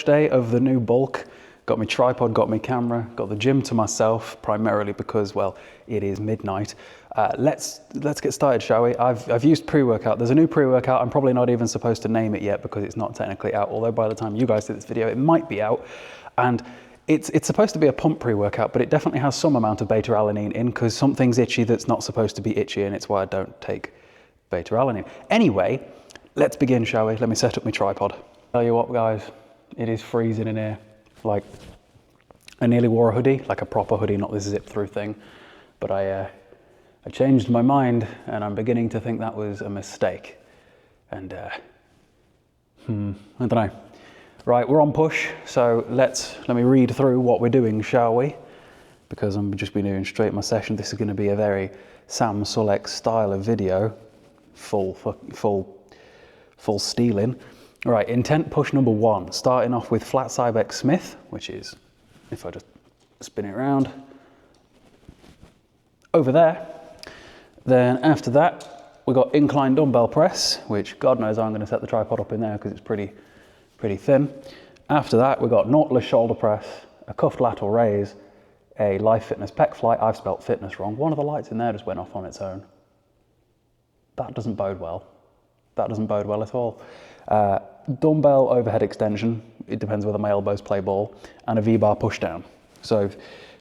day of the new bulk. Got my tripod, got my camera, got the gym to myself, primarily because, well, it is midnight. Let's get started, shall we? I've used pre-workout. There's a new pre-workout. I'm probably not even supposed to name it yet because it's not technically out, although by the time you guys see this video, it might be out. And it's supposed to be a pump pre-workout, but it definitely has some amount of beta-alanine in because something's itchy that's not supposed to be itchy, and it's why I don't take beta-alanine. Anyway, let's begin, shall we? Let me set up my tripod. Tell you what, guys, it is freezing in here. Like, I nearly wore a hoodie, like a proper hoodie, not this zip-through thing, but I changed my mind, and I'm beginning to think that was a mistake. And I don't know. Right, we're on push, so let me read through what we're doing, shall we? Because I'm just been doing straight my session. This is going to be a very Sam Sulek style of video, full stealing. All right, intent push number 1, starting off with flat Cybex Smith, which is, if I just spin it around, over there. Then after that, we got incline dumbbell press, which God knows I'm going to set the tripod up in there because it's pretty thin. After that, we got Nautilus shoulder press, a cuffed lateral raise, a Life Fitness pec fly. I've spelt fitness wrong. One of the lights in there just went off on its own. That doesn't bode well. That doesn't bode well at all. Dumbbell overhead extension, it depends whether my elbows play ball, and a V-bar push down. So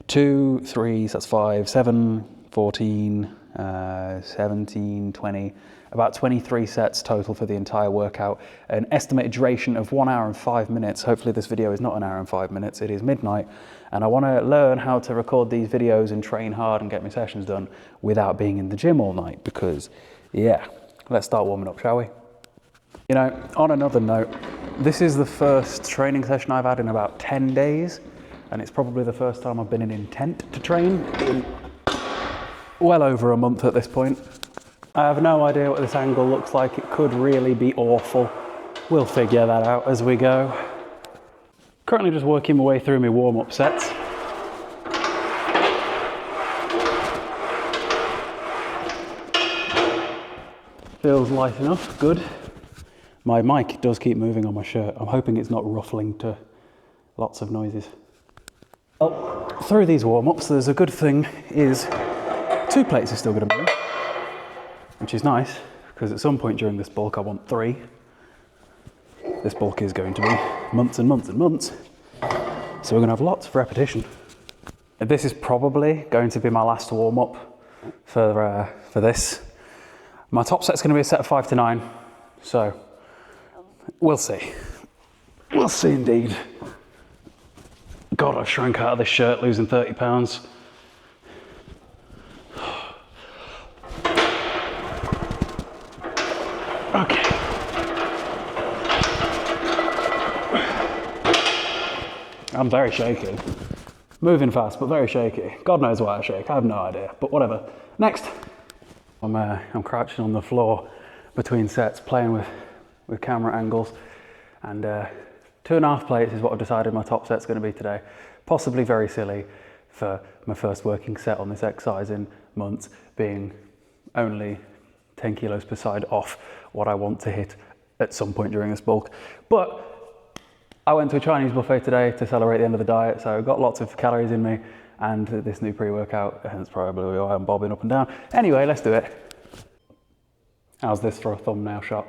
2, 3, so that's 5, 7, 14, 17, 20, about 23 sets total for the entire workout. An estimated duration of 1 hour and 5 minutes. Hopefully this video is not 1 hour and 5 minutes, it is midnight. And I want to learn how to record these videos and train hard and get my sessions done without being in the gym all night because, yeah, let's start warming up, shall we? You know, on another note, this is the first training session I've had in about 10 days, and it's probably the first time I've been in intent to train in well over a month at this point. I have no idea what this angle looks like. It could really be awful. We'll figure that out as we go. Currently just working my way through my warm-up sets. Feels light enough, good. My mic does keep moving on my shirt. I'm hoping it's not ruffling to lots of noises. Well, through these warm-ups, there's a good thing is 2 plates are still going to move, which is nice, because at some point during this bulk I want 3. This bulk is going to be months and months and months, so we're going to have lots of repetition. This is probably going to be my last warm-up for this. My top set's going to be a set of 5 to 9, so we'll see. We'll see indeed. God, I've shrunk out of this shirt, losing 30 pounds. Okay. I'm very shaky. Moving fast, but very shaky. God knows why I shake, I have no idea, but whatever. Next. I'm crouching on the floor between sets, playing with camera angles, and 2.5 plates is what I've decided my top set's going to be today. Possibly very silly for my first working set on this exercise in months, being only 10 kilos per side off what I want to hit at some point during this bulk. But I went to a Chinese buffet today to celebrate the end of the diet, so I got lots of calories in me, and this new pre-workout, hence probably why I'm bobbing up and down. Anyway, let's do it. How's this for a thumbnail shot?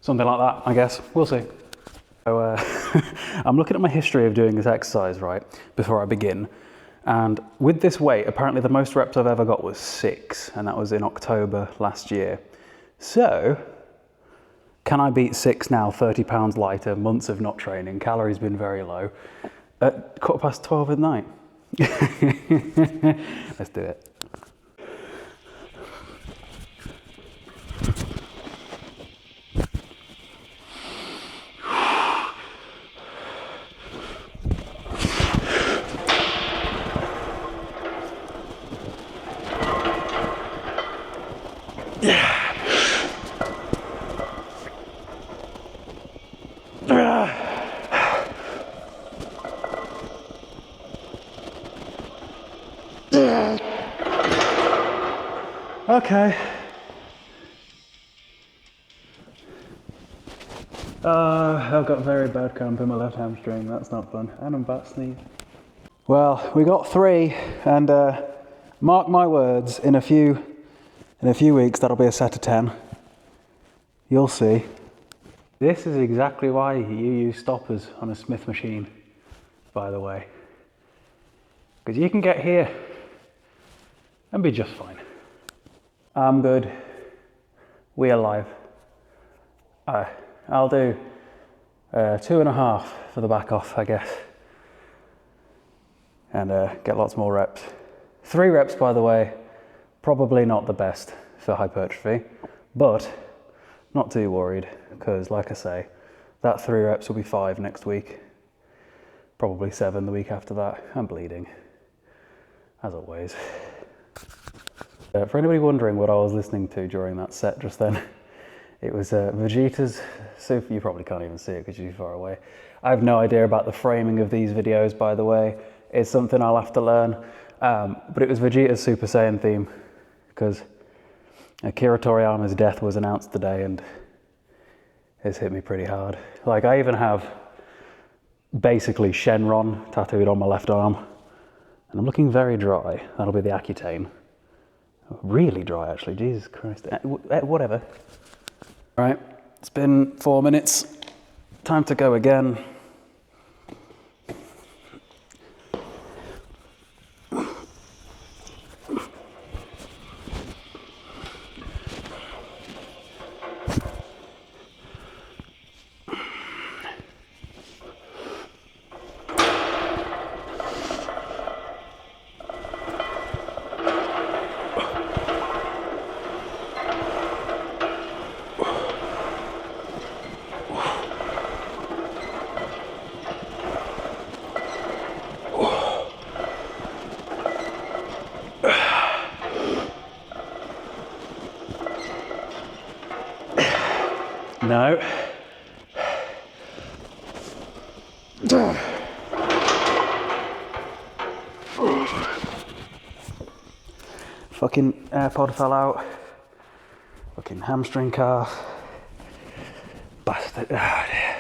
Something like that, I guess. We'll see. So I'm looking at my history of doing this exercise, right, before I begin. And with this weight, apparently the most reps I've ever got was 6, and that was in October last year. So, can I beat 6 now, 30 pounds lighter, months of not training, calories been very low, at 12:15 at night? Let's do it. Okay. I've got very bad cramp in my left hamstring. That's not fun. And I'm bat sneeze. Well, we got 3, and mark my words, in a few weeks that'll be a set of 10. You'll see. This is exactly why you use stoppers on a Smith machine, by the way. Because you can get here and be just fine. I'm good. We alive. I'll do 2.5 for the back off, I guess. And get lots more reps. 3 reps, by the way, probably not the best for hypertrophy, but not too worried, because like I say, that 3 reps will be 5 next week, probably 7 the week after that. I'm bleeding, as always. For anybody wondering what I was listening to during that set just then, it was Vegeta's Super. You probably can't even see it because you're too far away. I have no idea about the framing of these videos, by the way. It's something I'll have to learn. But it was Vegeta's Super Saiyan theme, because Akira Toriyama's death was announced today, and it's hit me pretty hard. Like, I even have basically Shenron tattooed on my left arm, and I'm looking very dry. That'll be the Accutane. Really dry, actually. Jesus Christ. Whatever. All right, it's been 4 minutes. Time to go again. No. Fucking AirPod fell out. Fucking hamstring calf. Bastard. Oh, dear.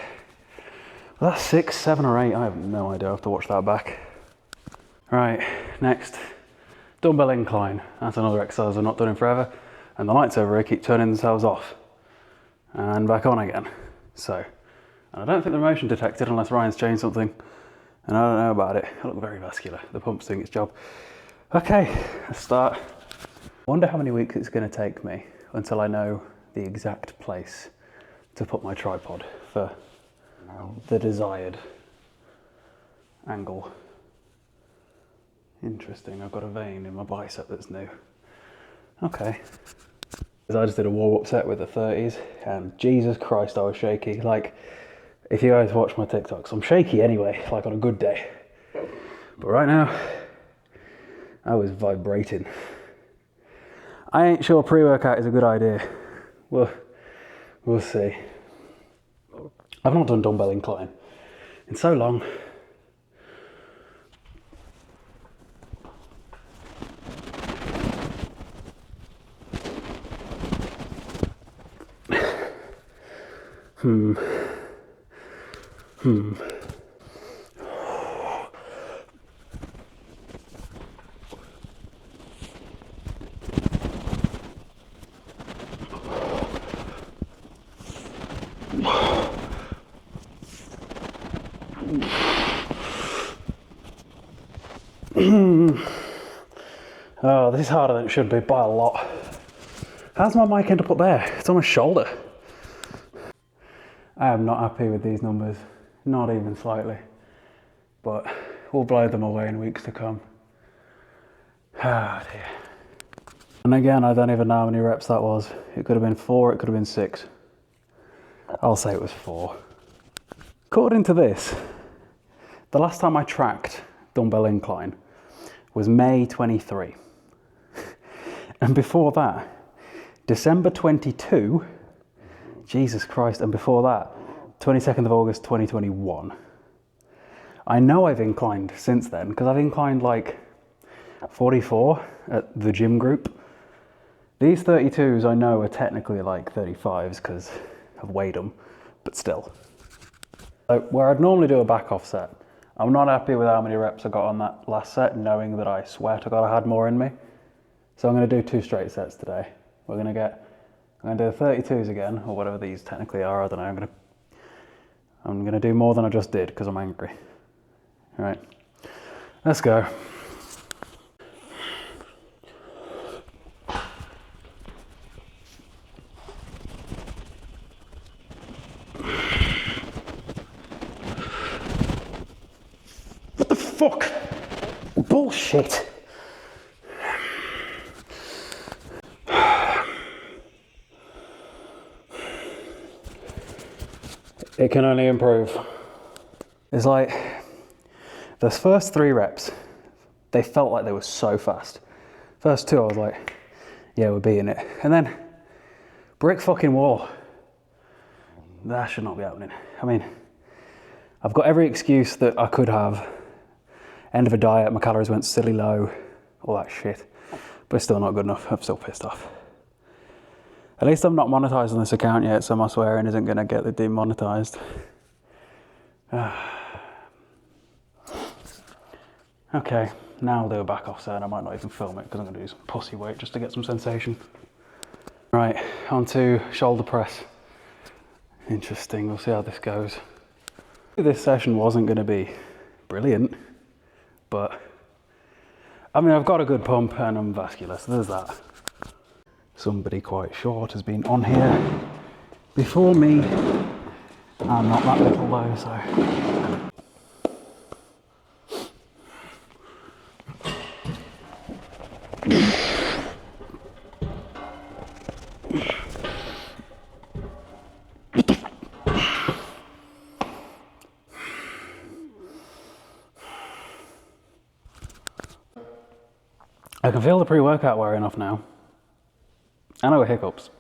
Well, that's 6, 7 or 8. I have no idea. I have to watch that back. Right, next. Dumbbell incline. That's another exercise I've not done in forever. And the lights over here keep turning themselves off and back on again. So, and I don't think the motion detected unless Ryan's changed something, and I don't know about it. I look very vascular. The pump's doing its job. Okay, let's start. Wonder how many weeks it's going to take me until I know the exact place to put my tripod for the desired angle. Interesting, I've got a vein in my bicep that's new. Okay. I just did a warm-up set with the 30s, and Jesus Christ, I was shaky. Like, if you guys watch my TikToks, I'm shaky anyway, like on a good day. But right now, I was vibrating. I ain't sure pre-workout is a good idea. We'll see. I've not done dumbbell incline in so long. Oh, this is harder than it should be by a lot. How's my mic end up there? It's on my shoulder. I am not happy with these numbers, not even slightly, but we'll blow them away in weeks to come. Ah, dear. And again, I don't even know how many reps that was. It could have been 4, it could have been 6. I'll say it was 4. According to this, the last time I tracked dumbbell incline was May 23. And before that, December 22, Jesus Christ, and before that, 22nd of August 2021. I know I've inclined since then, because I've inclined like 44 at the gym group. These 32s I know are technically like 35s because I've weighed them, but still. So where I'd normally do a back off set, I'm not happy with how many reps I got on that last set, knowing that I swear to God I had more in me. So I'm going to do 2 straight sets today. I'm going to do the 32s again, or whatever these technically are, I don't know. I'm going to do more than I just did because I'm angry. All right, let's go. What the fuck? Bullshit. It can only improve. It's like, those first 3 reps, they felt like they were so fast. First 2, I was like, yeah, we're beating it. And then, brick fucking wall. That should not be happening. I mean, I've got every excuse that I could have. End of a diet, my calories went silly low, all that shit. But it's still not good enough. I'm still pissed off. At least I'm not monetized on this account yet, so my swearing isn't going to get the demonetized. Okay, now I'll do a back off set. I might not even film it because I'm going to do some pussy weight just to get some sensation. Right, on to shoulder press. Interesting, we'll see how this goes. This session wasn't going to be brilliant, but I mean, I've got a good pump and I'm vascular, so there's that. Somebody quite short has been on here before me. I'm not that little though, so. I can feel the pre-workout wearing off now. I know hiccups.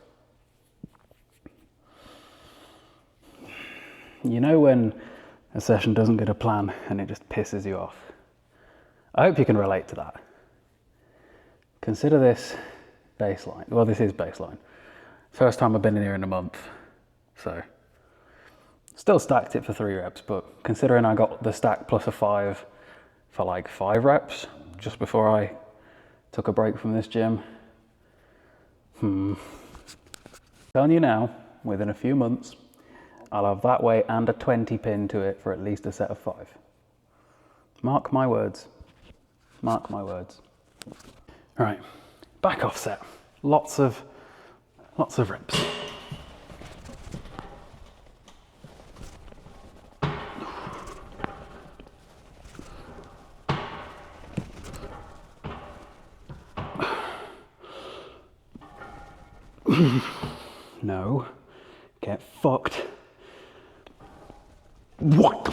You know when a session doesn't get a plan and it just pisses you off? I hope you can relate to that. Consider this baseline. Well, this is baseline. First time I've been in here in a month, so still stacked it for 3 reps, but considering I got the stack plus a 5 for like 5 reps just before I took a break from this gym. Telling you now, within a few months, I'll have that weight and a 20 pin to it for at least a set of 5. Mark my words. Mark my words. All right, back off set. Lots of reps. No, get fucked. What the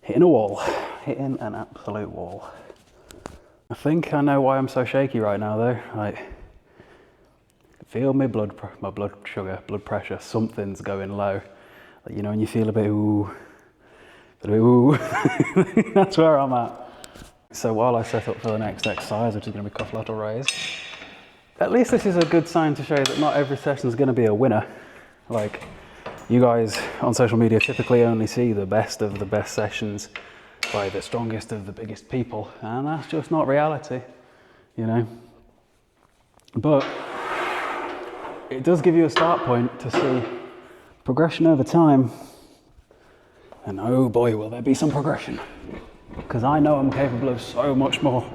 Hitting a wall, hitting an absolute wall. I think I know why I'm so shaky right now though. Like, feel my blood sugar, blood pressure, something's going low. Like, you know when you feel a bit ooh. That's where I'm at. So while I set up for the next exercise, which is going to be cuff lateral raise, at least this is a good sign to show that not every session is going to be a winner. Like, you guys on social media typically only see the best of the best sessions by the strongest of the biggest people, and that's just not reality, you know. But it does give you a start point to see progression over time. And oh boy, will there be some progression. Because I know I'm capable of so much more.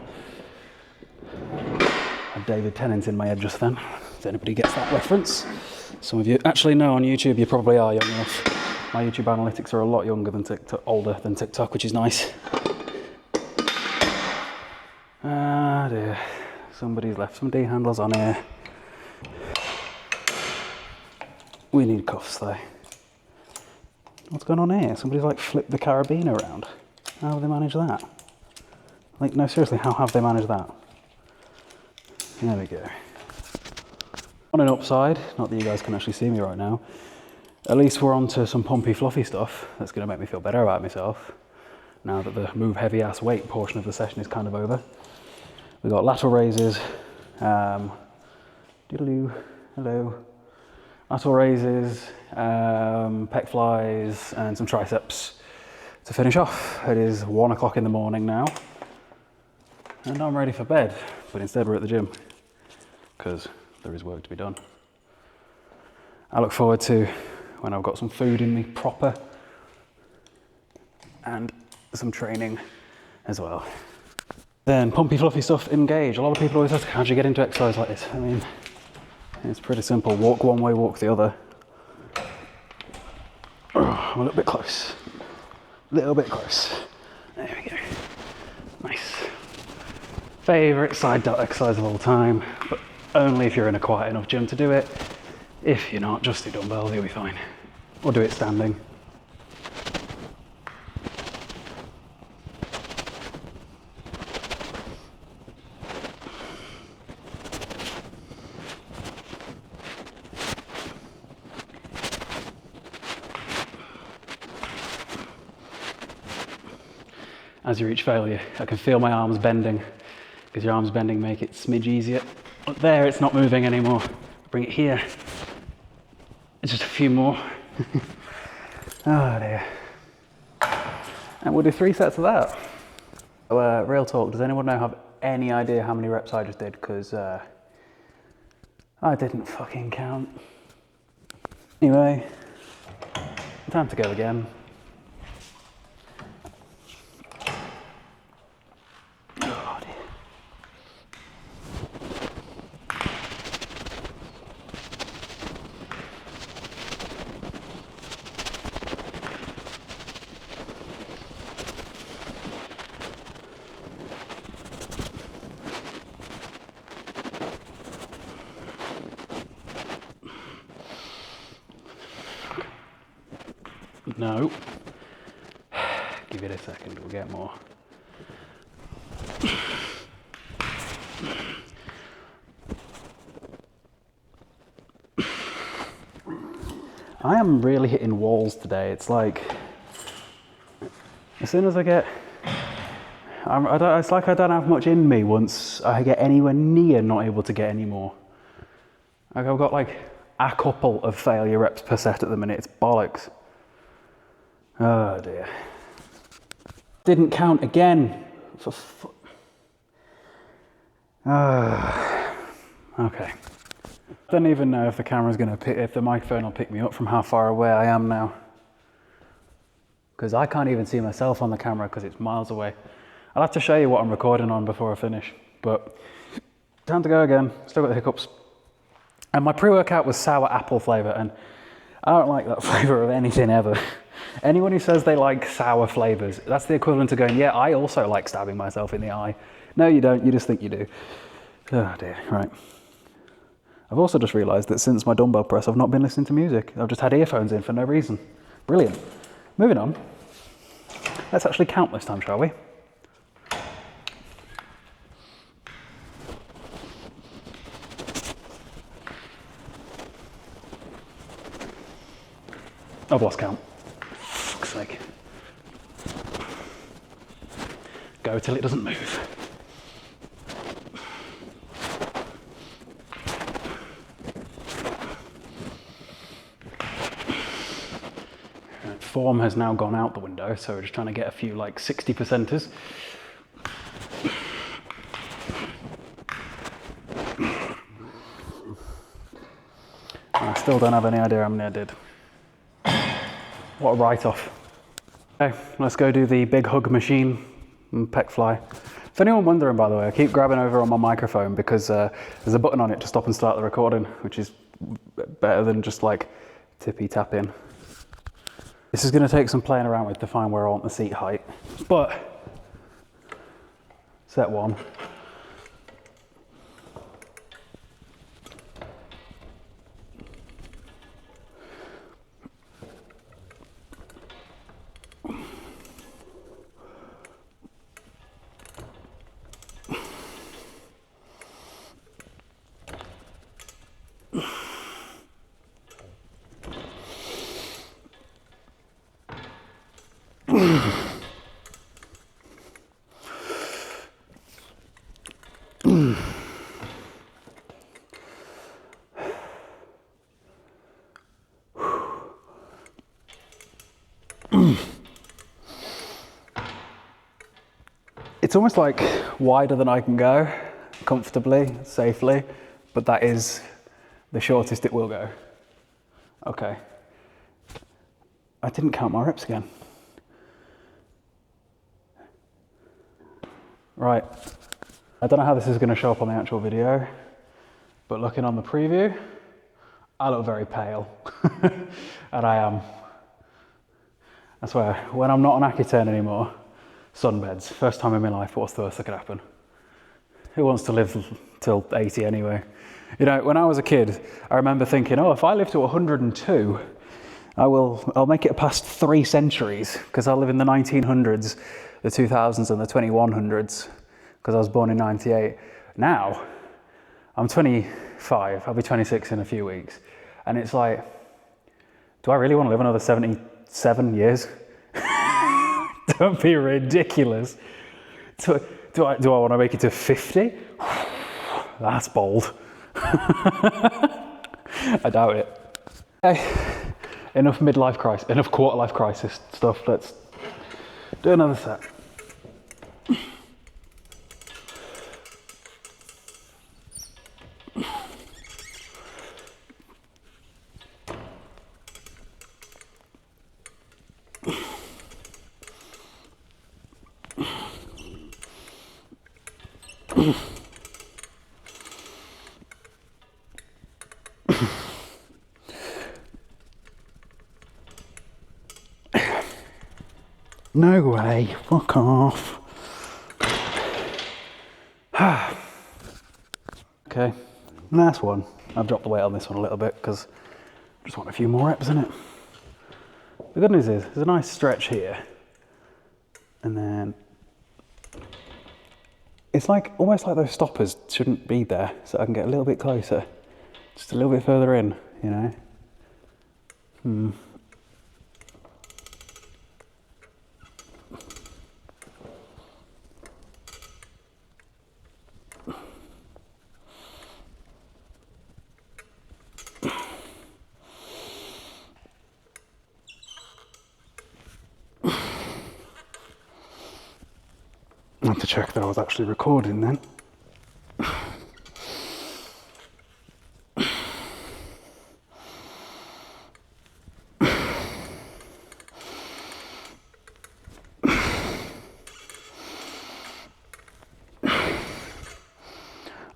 I had David Tennant in my head just then, if anybody gets that reference. Some of you actually know on YouTube, you probably are young enough. My YouTube analytics are a lot younger than TikTok, older than TikTok, which is nice. Ah dear, somebody's left some D handles on here. We need cuffs though. What's going on here? Somebody's like flipped the carabiner around. How have they managed that? Like, no, seriously, how have they managed that? There we go. On an upside, not that you guys can actually see me right now, at least we're on to some pumpy, fluffy stuff that's going to make me feel better about myself now that the move heavy ass weight portion of the session is kind of over. We got lateral raises, hello. Lateral raises, pec flies, and some triceps to finish off. It is 1 o'clock in the morning now, and I'm ready for bed, but instead we're at the gym, because there is work to be done. I look forward to when I've got some food in me proper, and some training as well. Then pumpy fluffy stuff, engage. A lot of people always ask, how do you get into exercise like this? I mean, it's pretty simple. Walk one way, walk the other. Oh, I'm a little bit close. Little bit close. There we go. Nice. Favourite side delt exercise of all time, but only if you're in a quiet enough gym to do it. If you're not, just do dumbbells, you'll be fine. Or do it standing. As you reach failure, I can feel my arms bending, because your arms bending make it smidge easier. But there, it's not moving anymore. Bring it here. Just a few more. Oh dear. And we'll do 3 sets of that. Real talk, does anyone have any idea how many reps I just did? Because I didn't fucking count. Anyway, time to go again. No. Give it a second, we'll get more. I am really hitting walls today. It's like, as soon as I get, it's like I don't have much in me once I get anywhere near not able to get any more. Like I've got like a couple of failure reps per set at the minute. It's bollocks. Oh dear. Didn't count again. Okay. Don't even know if the camera's gonna pick, if the microphone will pick me up from how far away I am now. Because I can't even see myself on the camera because it's miles away. I'll have to show you what I'm recording on before I finish. But time to go again. Still got the hiccups. And my pre-workout was sour apple flavour, and I don't like that flavour of anything ever. Anyone who says they like sour flavours, that's the equivalent to going, yeah, I also like stabbing myself in the eye. No, you don't, you just think you do. Oh dear, right. I've also just realised that since my dumbbell press, I've not been listening to music. I've just had earphones in for no reason. Brilliant. Moving on. Let's actually count this time, shall we? I've lost count. Fuck's sake. Go till it doesn't move. Form has now gone out the window, so we're just trying to get a few like 60%ers. I still don't have any idea how many I did. What a write-off. Okay, let's go do the big hug machine and pec fly. If anyone wondering, by the way, I keep grabbing over on my microphone because there's a button on it to stop and start the recording, which is better than just like tippy tapping. This is going to take some playing around with to find where I want the seat height, but set 1. It's almost like wider than I can go, comfortably, safely, but that is the shortest it will go. Okay. I didn't count my reps again. Right. I don't know how this is going to show up on the actual video, but looking on the preview, I look very pale. And I am. I swear, when I'm not on Accutane anymore, sunbeds. First time in my life, what's the worst that could happen? Who wants to live till 80 anyway? You know, when I was a kid, I remember thinking, oh, if I live to 102, I'll make it past 3 centuries, because I'll live in the 1900s, the 2000s and the 2100s, because I was born in 98. Now, I'm 25, I'll be 26 in a few weeks. And it's like, do I really want to live another 77 years? Don't be ridiculous. Do I want to make it to 50? That's bold. I doubt it. Okay, enough midlife crisis, enough quarter life crisis stuff. Let's do another set. No way, fuck off. Okay, last one. I've dropped the weight on this one a little bit because I just want a few more reps in it. The good news is there's a nice stretch here, and then it's like almost like those stoppers shouldn't be there, so I can get a little bit closer, just a little bit further in, you know. I have to check that I was actually recording then.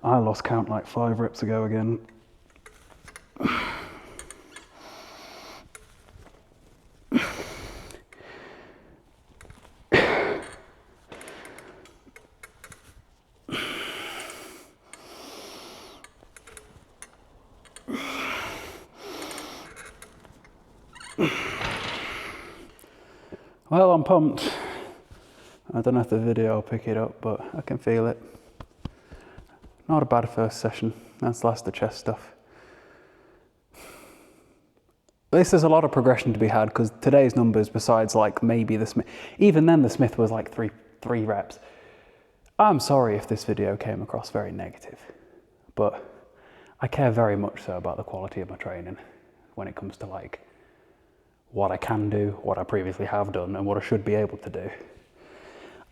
I lost count like 5 reps ago again. Well, I'm pumped. I don't know if the video will pick it up, but I can feel it. Not a bad first session. That's the last of the chest stuff. At least there's a lot of progression to be had, because today's numbers, besides like maybe the Smith, even then the Smith was like three reps. I'm sorry if this video came across very negative, but I care very much so about the quality of my training when it comes to like what I can do, what I previously have done, and what I should be able to do.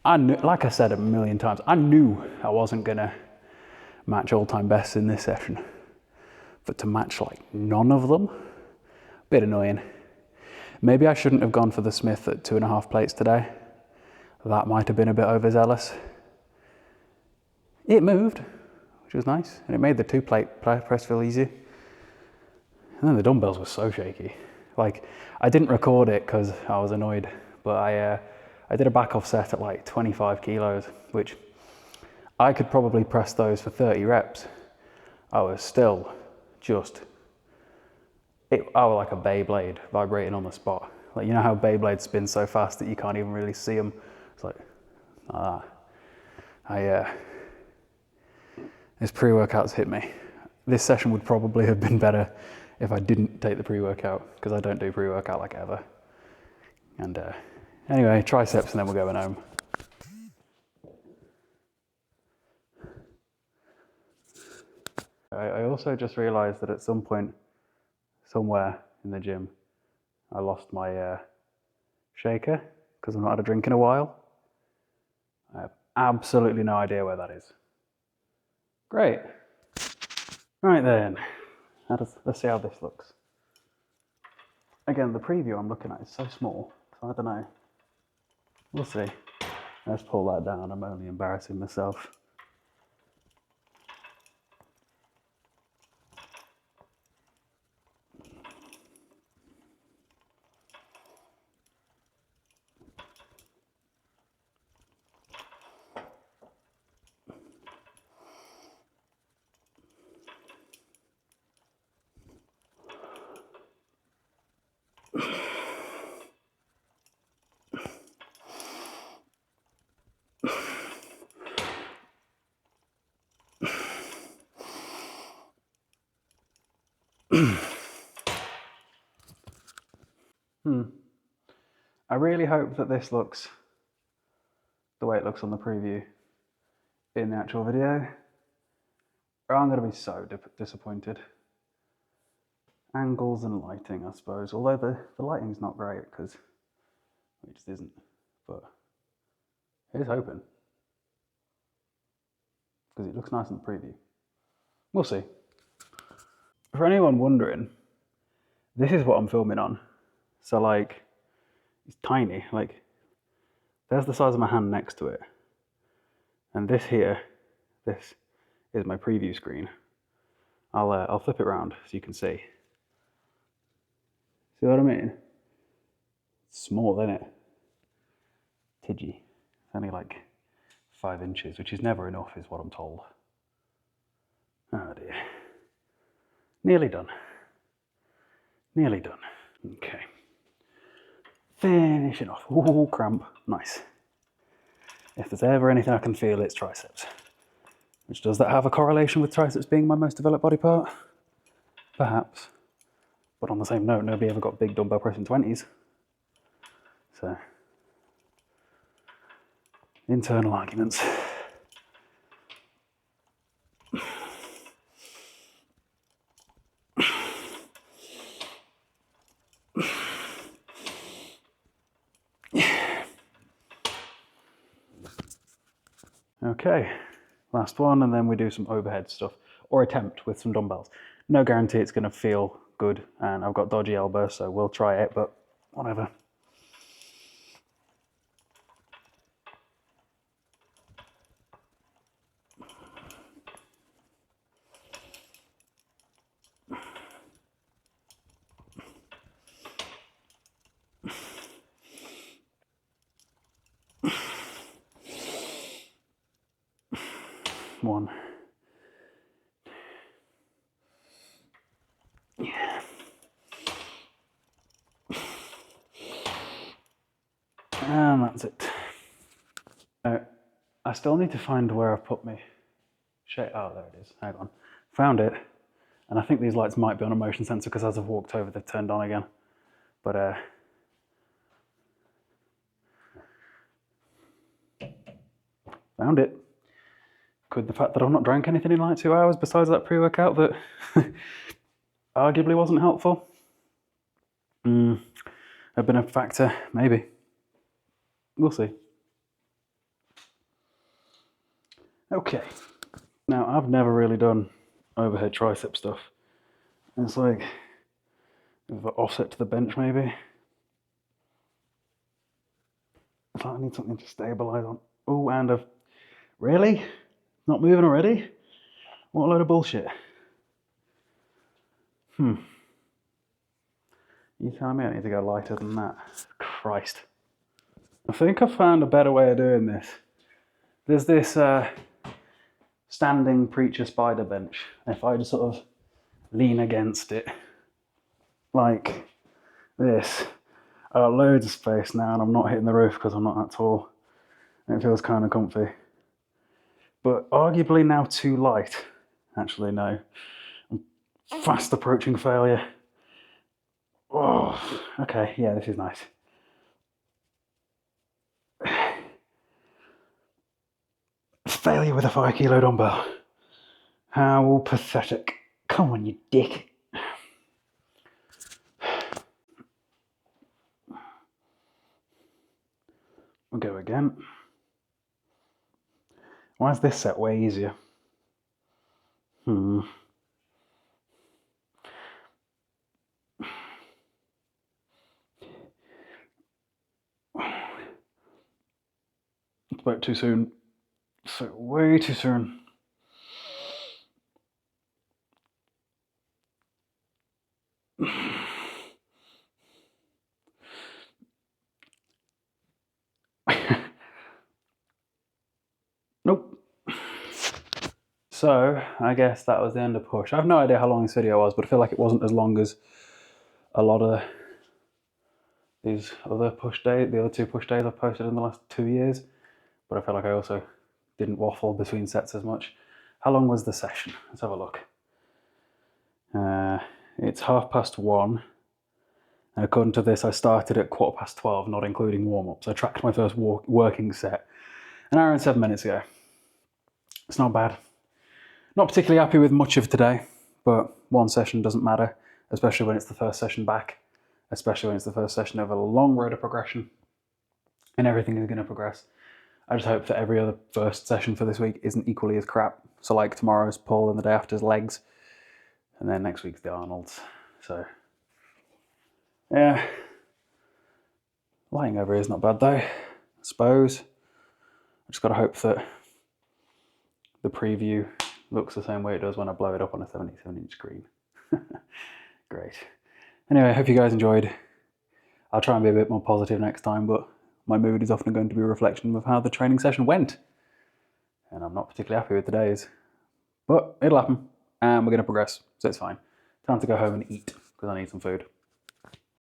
I knew, like I said a million times, I knew I wasn't gonna match all-time bests in this session, but to match like none of them, bit annoying. Maybe I shouldn't have gone for the Smith at 2.5 plates today. That might have been a bit overzealous. It moved, which was nice, and it made the 2-plate press feel easy. And then the dumbbells were so shaky. Like, I didn't record it because I was annoyed, but I did a back off set at like 25 kilos, which I could probably press those for 30 reps. I was still just, I was like a Beyblade vibrating on the spot. Like, you know how Beyblades spin so fast that you can't even really see them? It's like that. This pre-workout's hit me. This session would probably have been better if I didn't take the pre-workout, because I don't do pre-workout like ever. And anyway, triceps and then we're going home. I also just realized that at some point, somewhere in the gym, I lost my shaker because I've not had a drink in a while. I have absolutely no idea where that is. Great. Right then, let's see how this looks. Again, the preview I'm looking at is so small, so I don't know. We'll see. Let's pull that down. I'm only embarrassing myself. I really hope that this looks the way it looks on the preview in the actual video, or I'm going to be so disappointed. Angles and lighting, I suppose, although the lighting's not great because it just isn't, but here's hoping because it looks nice in the preview. We'll see. For anyone wondering, this is what I'm filming on. So like, it's tiny, like there's the size of my hand next to it. And this here, this is my preview screen. I'll flip it around so you can see. See what I mean? It's small, isn't it? Tidgy. It's only like 5 inches, which is never enough, is what I'm told. Oh dear. Nearly done. Nearly done. Okay. Finishing off. Ooh, cramp. Nice. If there's ever anything I can feel, it's triceps. Which, does that have a correlation with triceps being my most developed body part? Perhaps. But on the same note, nobody ever got big dumbbell pressing 20s. So, internal arguments. Okay, last one, and then we do some overhead stuff, or attempt with some dumbbells. No guarantee it's going to feel good, and I've got dodgy elbows, so we'll try it, but whatever. One. Yeah. And that's it. Now, I still need to find where I've put my shit. Oh, there it is. Hang on. Found it. And I think these lights might be on a motion sensor because as I've walked over, they've turned on again. But found it. Could the fact that I've not drank anything in like 2 hours besides that pre-workout that arguably wasn't helpful have been a factor? Maybe. We'll see. Okay. Now, I've never really done overhead tricep stuff. It's like an offset to the bench, maybe. I thought I need something to stabilize on. Oh, and I've... Really? Not moving already? What a load of bullshit. You telling me I need to go lighter than that? Christ. I think I found a better way of doing this. There's this standing preacher spider bench. If I just sort of lean against it like this, I got loads of space now and I'm not hitting the roof because I'm not that tall. And it feels kind of comfy. But arguably now too light. Actually, no. I'm fast approaching failure. Oh, okay, yeah, this is nice. Failure with a 5 kilo dumbbell. How pathetic. Come on, you dick. We'll go again. Why is this set way easier? It's about too soon. So way too soon. Nope. So I guess that was the end of push. I have no idea how long this video was, but I feel like it wasn't as long as a lot of these other push days, the other 2 push days I've posted in the last 2 years. But I feel like I also didn't waffle between sets as much. How long was the session? Let's have a look. It's 1:30, and according to this, I started at 12:15, not including warm-ups. I tracked my first working set an hour and 7 minutes ago. It's not bad. Not particularly happy with much of today, but one session doesn't matter, especially when it's the first session back, especially when it's the first session of a long road of progression, and everything is going to progress. I just hope that every other first session for this week isn't equally as crap. So like tomorrow's pull and the day after's legs, and then next week's the Arnold's. So yeah, lying over is not bad though, I suppose. I just got to hope that the preview looks the same way it does when I blow it up on a 77-inch screen. Great. Anyway, I hope you guys enjoyed. I'll try and be a bit more positive next time, but my mood is often going to be a reflection of how the training session went. And I'm not particularly happy with today's. But it'll happen, and we're going to progress, so it's fine. Time to go home and eat, because I need some food.